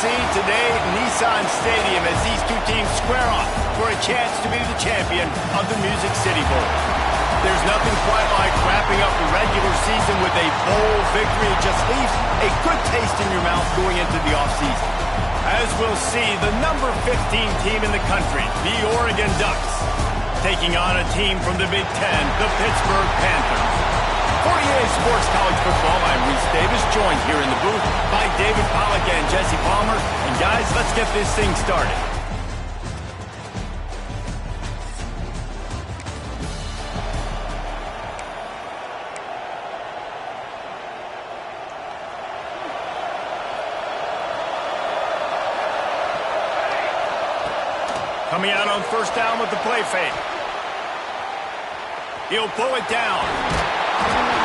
scene today at Nissan Stadium as these two teams square off for a chance to be the champion of the Music City Bowl. There's nothing quite like wrapping up the regular season with a bowl victory. It just leaves a good taste in your mouth going into the offseason. As we'll see, the number 15 team in the country, the Oregon Ducks, taking on a team from the Big Ten, the Pittsburgh Panthers. For EA Sports College Football, I'm Reese Davis, joined here in the booth by David Pollack and Jesse Palmer. And guys, let's get this thing started. Coming out on first down with the play fake. He'll pull it down.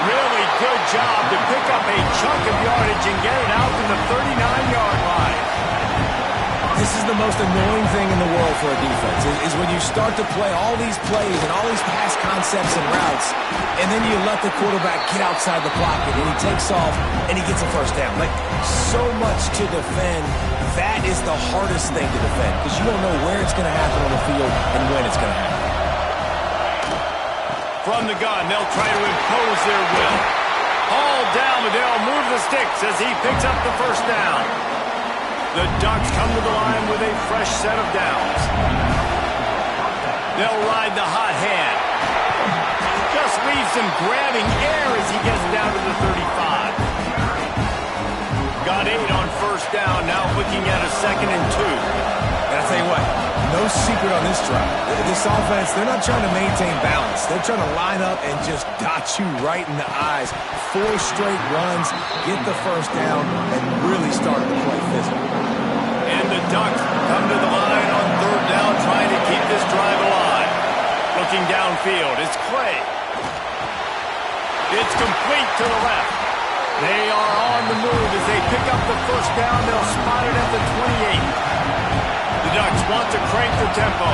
Really good job to pick up a chunk of yardage and get it out to the 39-yard line. This is the most annoying thing in the world for a defense, is when you start to play all these plays and all these pass concepts and routes, and then you let the quarterback get outside the pocket, and he takes off, and he gets a first down. Like, so much to defend. That is the hardest thing to defend, because you don't know where it's going to happen on the field and when it's going to happen. From the gun, they'll try to impose their will. All down, but they'll move the sticks as he picks up the first down. The Ducks come to the line with a fresh set of downs. They'll ride the hot hand. Just leaves him grabbing air as he gets down to the 35. Got 8 on first down, now looking at a 2nd and 2. And I'll tell you what, no secret on this drive. This offense, they're not trying to maintain balance. They're trying to line up and just dot you right in the eyes. 4 straight runs, get the first down, and really start to play physical. And the Ducks come to the line on third down, trying to keep this drive alive. Looking downfield, it's Clay. It's complete to the left. They are on the move as they pick up the first down. They'll spot it at the 28. The Ducks want to crank the tempo.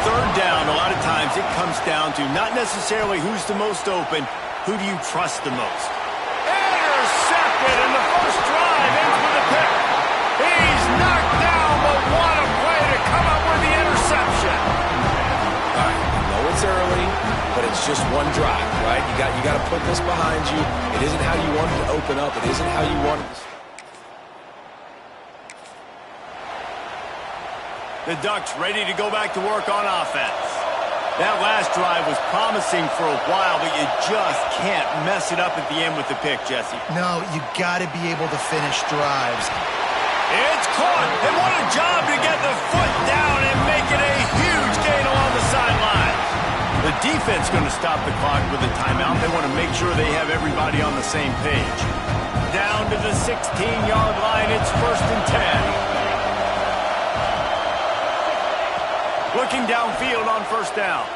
Third down, a lot of times it comes down to not necessarily who's the most open, who do you trust the most. Intercepted, and the first drive ends with a pick. He's knocked down, but what a play to come up with the interception. All right, I know it's early, but it's just one drive, right? You got to put this behind you. It isn't how you wanted to open up. It isn't how you wanted to. The Ducks ready to go back to work on offense. That last drive was promising for a while, but you just can't mess it up at the end with the pick, Jesse. No, you got to be able to finish drives. It's caught, and what a job to get the foot down and make it a huge gain along the sideline. The defense going to stop the clock with a timeout. They want to make sure they have everybody on the same page. Down to the 16-yard line, it's 1st and 10. Looking downfield on first down.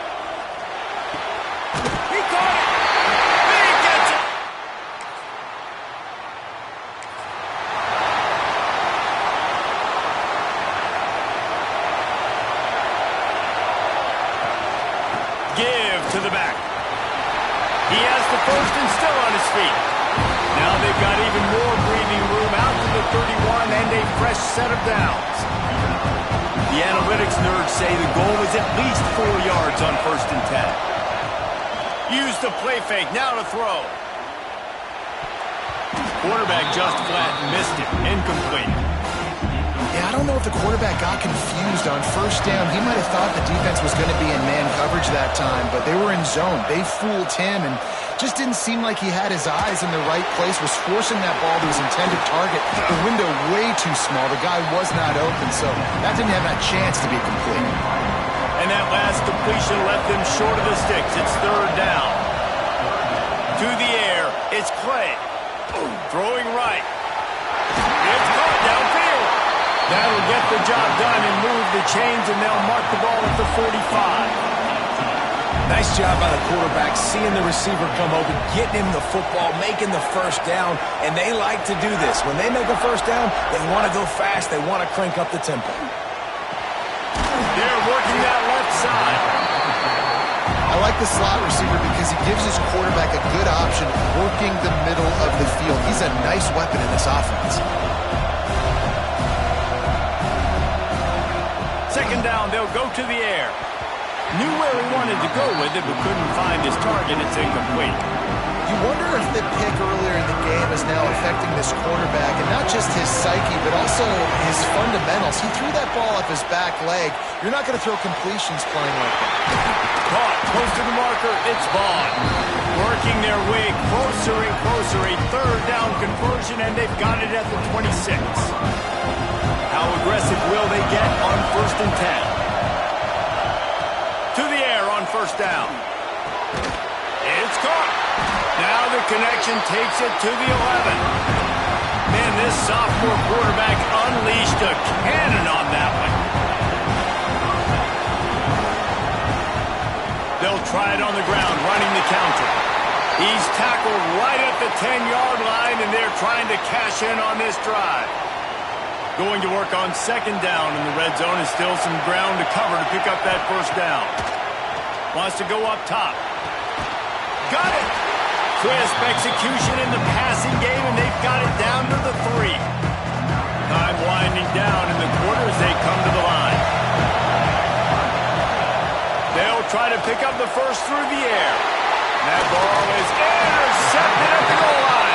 He caught it! He gets it! Give to the back. He has the first and still on his feet. Now they've got even more breathing room out to the 31 and a fresh set of downs. The analytics nerds say the goal is at least 4 yards on 1st and 10. Use the play fake, now to throw. Quarterback just flat missed it, incomplete. Yeah, I don't know if the quarterback got confused on first down. He might have thought the defense was going to be in man coverage that time, but they were in zone. They fooled him and just didn't seem like he had his eyes in the right place, was forcing that ball to his intended target. The window way too small. The guy was not open, so that didn't have that chance to be complete. And that last completion left them short of the sticks. It's third down. To the air, it's Clay. Throwing right. It's caught downfield. That'll get the job done and move the chains, and they'll mark the ball at the 45. Nice job by the quarterback, seeing the receiver come open, getting him the football, making the first down, and they like to do this. When they make a first down, they want to go fast, they want to crank up the tempo. They're working that left side. I like the slot receiver because he gives his quarterback a good option working the middle of the field. He's a nice weapon in this offense. second down, they'll go to the air. Knew where he wanted to go with it, but couldn't find his target. It's incomplete. You wonder if the pick earlier in the game is now affecting this quarterback, and not just his psyche, but also his fundamentals. He threw that ball off his back leg. You're not going to throw completions playing like that. Caught, close to the marker, it's Vaughn. Working their way closer and closer, a third down conversion, and they've got it at the 26. How aggressive will they get on 1st and 10? To the air on 1st down. It's caught. Now the connection takes it to the 11. Man, this sophomore quarterback unleashed a cannon on that one. They'll try it on the ground, running the counter. He's tackled right at the 10-yard line, and they're trying to cash in on this drive. Going to work on 2nd down in the red zone, and still some ground to cover to pick up that 1st down. Wants to go up top. Got it! Crisp execution in the passing game, and they've got it down to the 3. Time winding down in the quarter as they come to the line. They'll try to pick up the 1st through the air. That ball is intercepted at the goal line.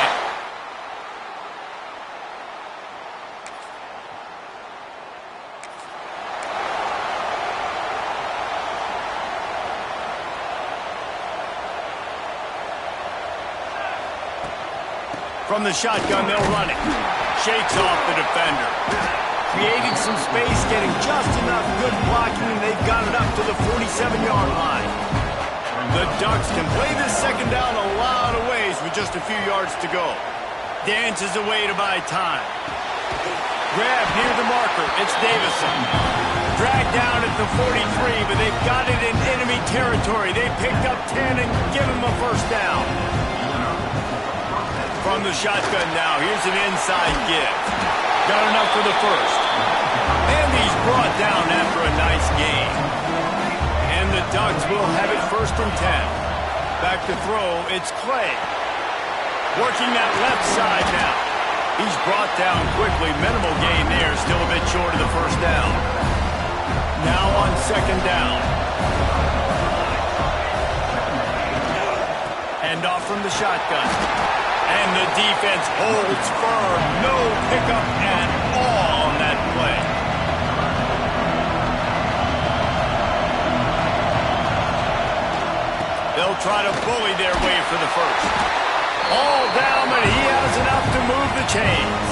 From the shotgun, they'll run it. Shakes off the defender. Creating some space, getting just enough good blocking, and they've got it up to the 47-yard line. The Ducks can play this 2nd down a lot of ways with just a few yards to go. Dances away to buy time. Grab near the marker. It's Davison. Dragged down at the 43, but they've got it in enemy territory. They picked up 10 and give him a 1st down. From the shotgun now, here's an inside give. Got enough for the 1st. And he's brought down after a nice game. And the Ducks will have it 1st and 10. Back to throw, it's Clay. Working that left side now. He's brought down quickly. Minimal gain there, still a bit short of the 1st down. Now on 2nd down. Hand off from the shotgun. And the defense holds firm. No pickup at all on that play. They'll try to bully their way for the 1st. All down, but he has enough to move the chains.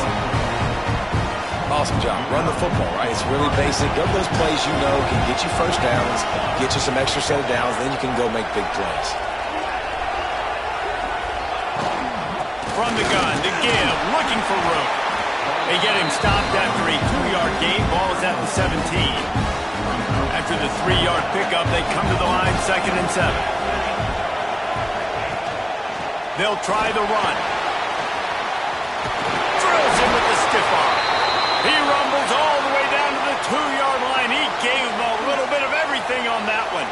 Awesome job. Run the football, right? It's really basic. Go to those plays you know can get you 1st downs, get you some extra set of downs, then you can go make big plays. From the gun, to give, looking for room. They get him stopped after a 2-yard gain. Ball is at the 17. After the 3-yard pickup, they come to the line 2nd and 7. They'll try the run. Drills him with the stiff arm. He rumbles all the way down to the 2-yard line. He gave him a little bit of everything on that one.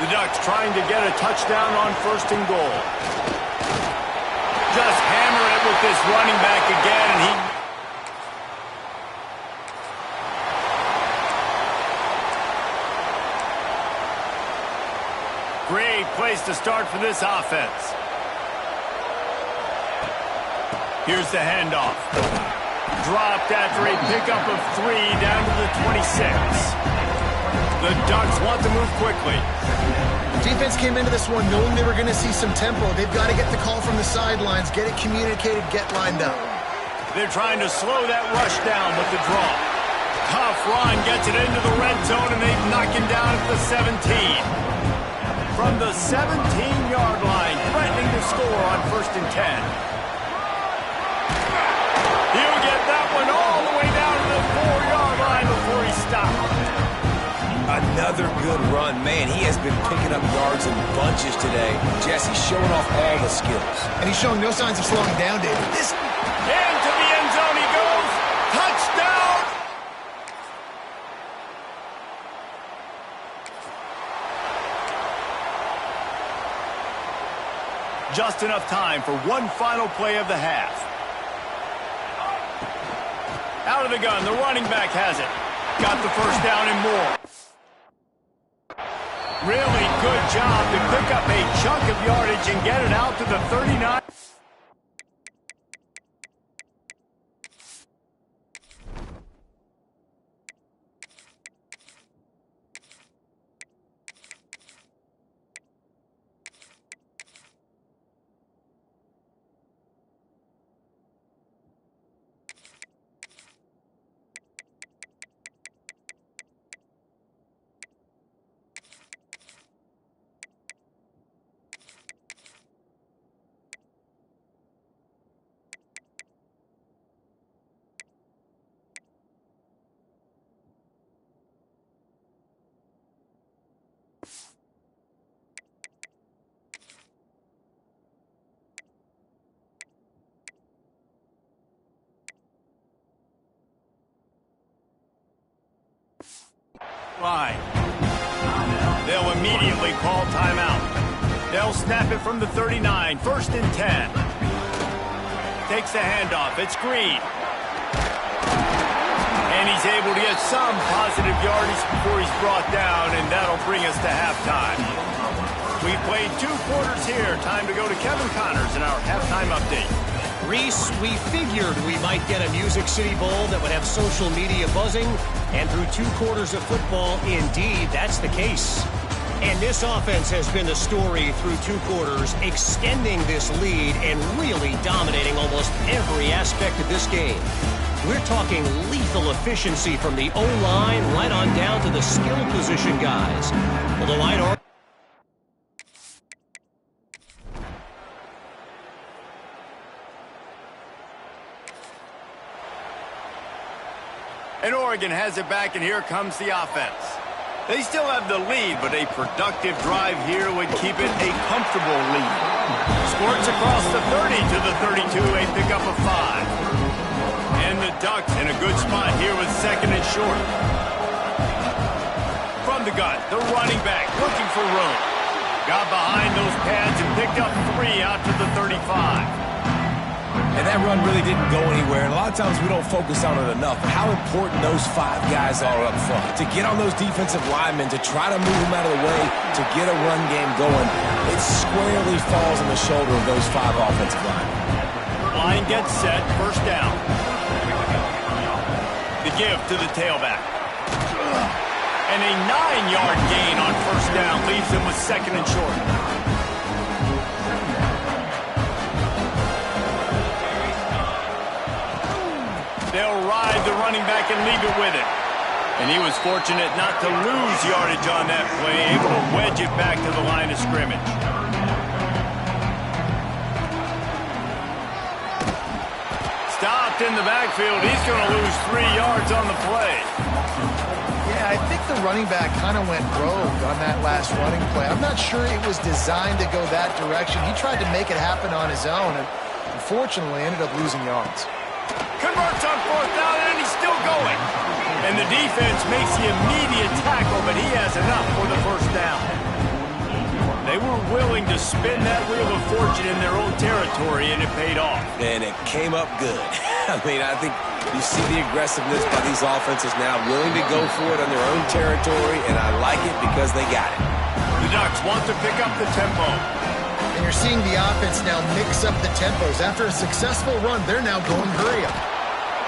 The Ducks trying to get a touchdown on 1st and goal. Just hammer it with this running back again, and he... Great place to start for this offense. Here's the handoff. Dropped after a pickup of 3 down to the 26. The Ducks want to move quickly. Defense came into this one knowing they were going to see some tempo. They've got to get the call from the sidelines, get it communicated, get lined up. They're trying to slow that rush down with the draw. Tough run gets it into the red zone, and they knock him down at the 17. From the 17-yard line, threatening to score on 1st and 10. He'll get that one all the way down to the 4-yard line before he stops. Another good run. Man, he has been picking up yards in bunches today. Jesse's showing off all the skills. And he's showing no signs of slowing down, David. Into the end zone he goes. Touchdown! Just enough time for one final play of the half. Out of the gun, the running back has it. Got the first down and more. Really good job to pick up a chunk of yardage and get it out to the 39. Line. They'll immediately call timeout. They'll snap it from the 39, 1st and 10. Takes the handoff. It's Green. And he's able to get some positive yardage before he's brought down, and that'll bring us to halftime. We've played 2 quarters here. Time to go to Kevin Connors in our halftime update. Reese, we figured we might get a Music City Bowl that would have social media buzzing, and through 2 quarters of football, indeed, that's the case. And this offense has been the story through 2 quarters, extending this lead and really dominating almost every aspect of this game. We're talking lethal efficiency from the O-line right on down to the skill position guys. Although I'd argue and Oregon has it back, and here comes the offense. They still have the lead, but a productive drive here would keep it a comfortable lead. Squirts across the 30 to the 32, a pickup of 5. And the Ducks in a good spot here with 2nd and short. From the gun, the running back looking for room. Got behind those pads and picked up 3 out to the 35. And that run really didn't go anywhere. And a lot of times we don't focus on it enough. But how important those 5 guys are up front. To get on those defensive linemen, to try to move them out of the way, to get a run game going, it squarely falls on the shoulder of those 5 offensive linemen. Line gets set, 1st down. The give to the tailback. And a 9-yard gain on 1st down leaves him with 2nd and short. They'll ride the running back and leave it with it. And he was fortunate not to lose yardage on that play, able to wedge it back to the line of scrimmage. Stopped in the backfield. He's going to lose 3 yards on the play. Yeah, I think the running back kind of went rogue on that last running play. I'm not sure it was designed to go that direction. He tried to make it happen on his own, and unfortunately ended up losing yards. Converts on 4th down, and he's still going. And the defense makes the immediate tackle, but he has enough for the 1st down. They were willing to spin that wheel of fortune in their own territory, and it paid off. And it came up good. I mean, I think you see the aggressiveness by these offenses now, willing to go for it on their own territory, and I like it because they got it. The Ducks want to pick up the tempo. And you're seeing the offense now mix up the tempos. After a successful run, they're now going hurry up.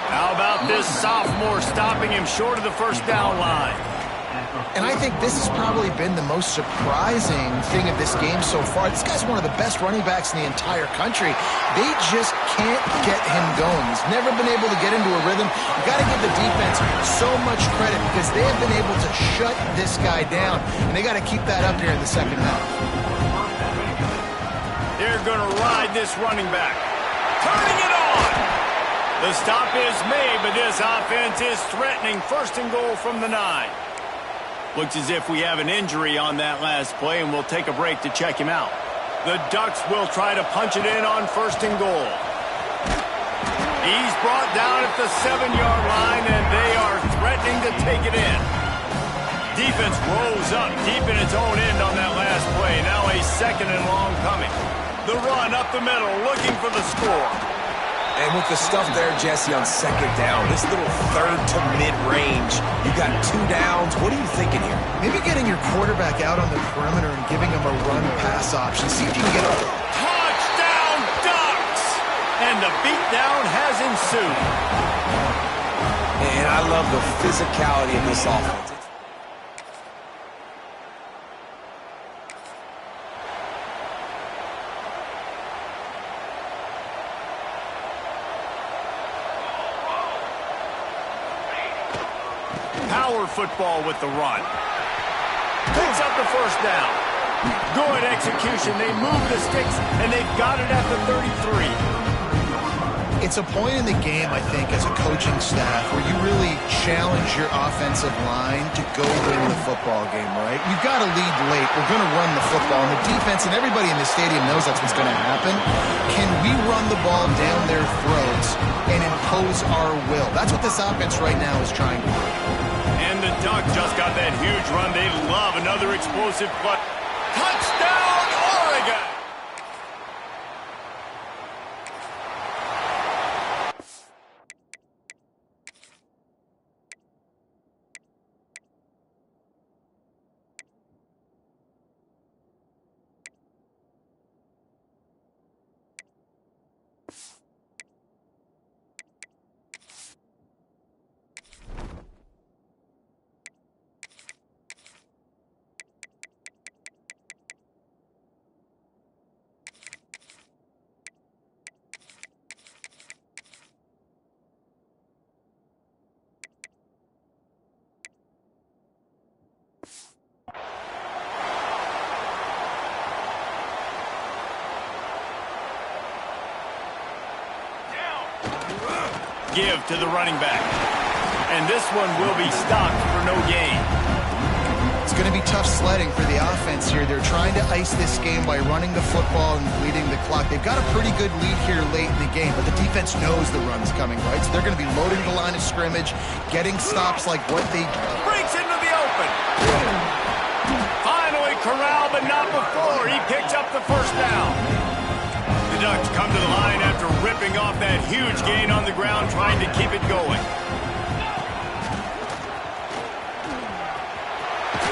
How about this sophomore stopping him short of the 1st down line? And I think this has probably been the most surprising thing of this game so far. This guy's one of the best running backs in the entire country. They just can't get him going. He's never been able to get into a rhythm. You've got to give the defense so much credit because they have been able to shut this guy down. And they got to keep that up here in the 2nd half. They're going to ride this running back. Turning it on. The stop is made, but this offense is threatening 1st and goal from the 9. Looks as if we have an injury on that last play, and we'll take a break to check him out. The Ducks will try to punch it in on 1st and goal. He's brought down at the 7-yard line, and they are threatening to take it in. Defense rose up deep in its own end on that last play. Now a 2nd and long coming. The run up the middle, looking for the score. And with the stuff there, Jesse, on second down, this little third to mid-range, you got 2 downs. What are you thinking here? Maybe getting your quarterback out on the perimeter and giving him a run-pass option. See if you can get a... Touchdown, Ducks! And the beatdown has ensued. And I love the physicality of this offense. Power football with the run. Picks up the first down. Good execution. They move the sticks, and they've got it at the 33. It's a point in the game, I think, as a coaching staff where you really challenge your offensive line to go win the football game, right? You've got to lead late. We're going to run the football. And the defense and everybody in the stadium knows that's what's going to happen. Can we run the ball down their throats and impose our will? That's what this offense right now is trying to do. And the Ducks just got that huge run. They love another explosive play. Touchdown, Oregon! Give to the running back. And this one will be stopped for no gain. It's going to be tough sledding for the offense here. They're trying to ice this game by running the football and bleeding the clock. They've got a pretty good lead here late in the game, but the defense knows the run's coming, right? So they're going to be loading the line of scrimmage, getting stops like what they do. Breaks into the open. Finally corralled, but not before. He picks up the first down. The Ducks come to the line after ripping off that huge gain on the ground, trying to keep it going.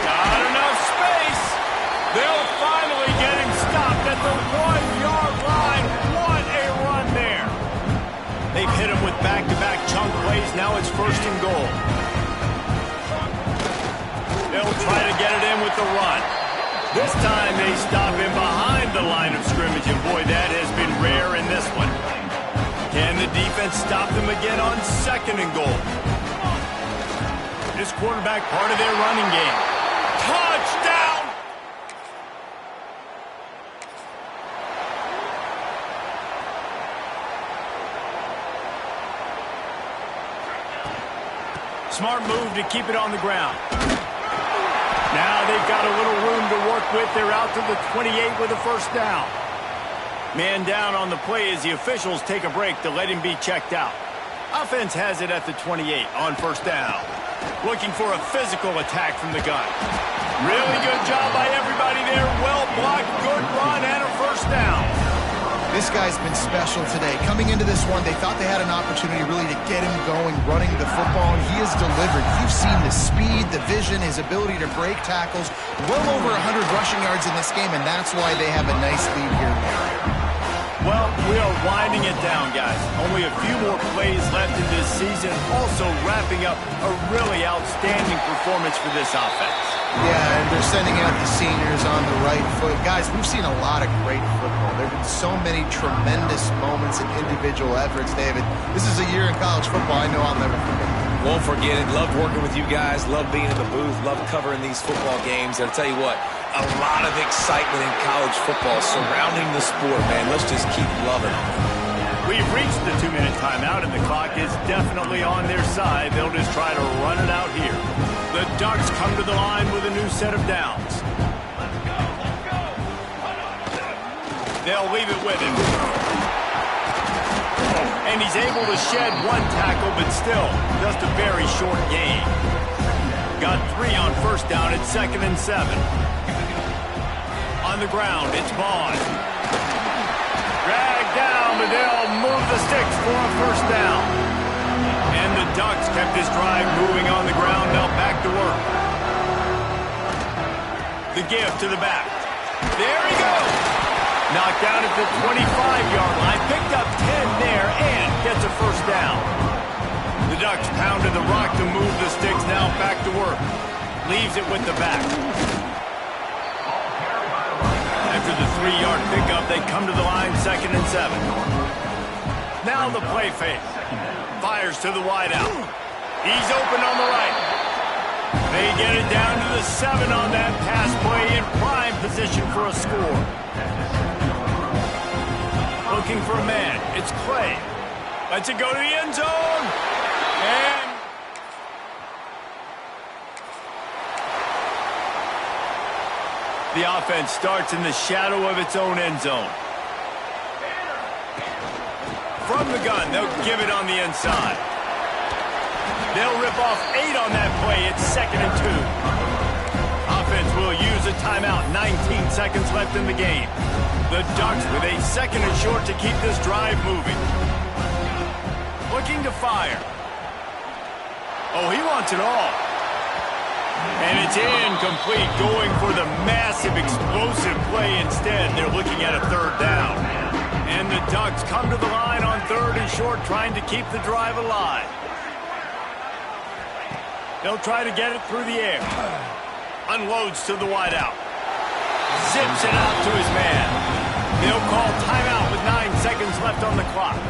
Got enough space. They'll finally get him stopped at the 1-yard line. What a run there. They've hit him with back-to-back chunk plays. Now it's first and goal. They'll try to get it in with the run. This time they stop him behind the line of scrimmage, and boy, that has been rare in this one. Can the defense stop them again on second and goal? This quarterback part of their running game. Touchdown! Smart move to keep it on the ground. Now they've got a little room to work with. They're out to the 28 with a first down. Man down on the play as the officials take a break to let him be checked out. Offense has it at the 28 on first down. Looking for a physical attack from the gun. Really good job by everybody there. Well blocked, good run, and a first down. This guy's been special today. Coming into this one, they thought they had an opportunity really to get him going, running the football, and he has delivered. You've seen the speed, the vision, his ability to break tackles. Well over 100 rushing yards in this game, and that's why they have a nice lead here. Well, we are winding it down, guys. Only a few more plays left in this season. Also wrapping up a really outstanding performance for this offense. Yeah, and they're sending out the seniors on the right foot. Guys, we've seen a lot of great football. There have been so many tremendous moments and individual efforts, David. This is a year in college football I know I'll never forget. Won't forget it. Love working with you guys. Love being in the booth. Love covering these football games. And I'll tell you what, a lot of excitement in college football surrounding the sport, man. Let's just keep loving it. We've reached the 2-minute timeout, and the clock is definitely on their side. They'll just try to run it out here. The Ducks come to the line with a new set of downs. They'll leave it with him. And he's able to shed one tackle, but still, just a very short gain. Got 3 on first down at 2nd and 7. On the ground, it's Vaughn. Dragged down, but they'll move the sticks for a first down. And the Ducks kept this drive moving on the ground. Now back to work. The give to the back. There he goes. Knocked down at the 25-yard line. Picked up 10 there and gets a first down. The Ducks pounded the rock to move the sticks. Now back to work. Leaves it with the back. After the 3-yard pickup, they come to the line, 2nd and 7. Now the play fake. Fires to the wideout. He's open on the right. They get it down to the 7 on that pass play in prime position for a score. Looking for a man. It's Clay. Lets it go to the end zone. And the offense starts in the shadow of its own end zone. From the gun, they'll give it on the inside. They'll rip off 8 on that play. It's 2nd and 2. Offense will use a timeout. 19 seconds left in the game. The Ducks with a 2nd and short to keep this drive moving. Looking to fire. Oh, he wants it all. And it's incomplete, going for the massive, explosive play instead. They're looking at a 3rd down. And the Ducks come to the line on 3rd and short, trying to keep the drive alive. They'll try to get it through the air. Unloads to the wideout. Zips it out to his man. They'll call timeout with 9 seconds left on the clock.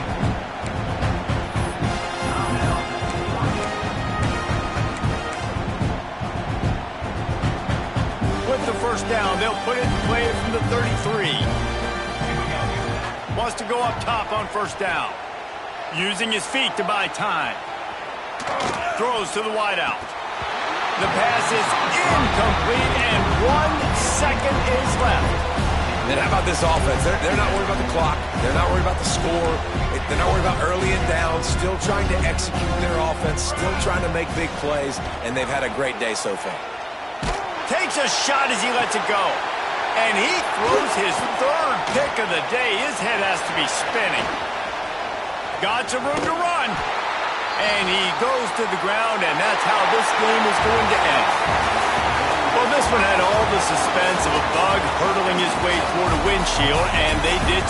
With the first down, they'll put it in play from the 33. Wants to go up top on first down. Using his feet to buy time. Throws to the wideout. The pass is incomplete, and 1 second is left. And how about this offense? They're not worried about the clock. They're not worried about the score. They're not worried about early and down. Still trying to execute their offense. Still trying to make big plays, and they've had a great day so far. Takes a shot as he lets it go. And he throws his 3rd pick of the day. His head has to be spinning. Got some room to run. And he goes to the ground, and that's how this game is going to end. Well, this one had all the suspense of a bug hurtling his way toward a windshield, and they did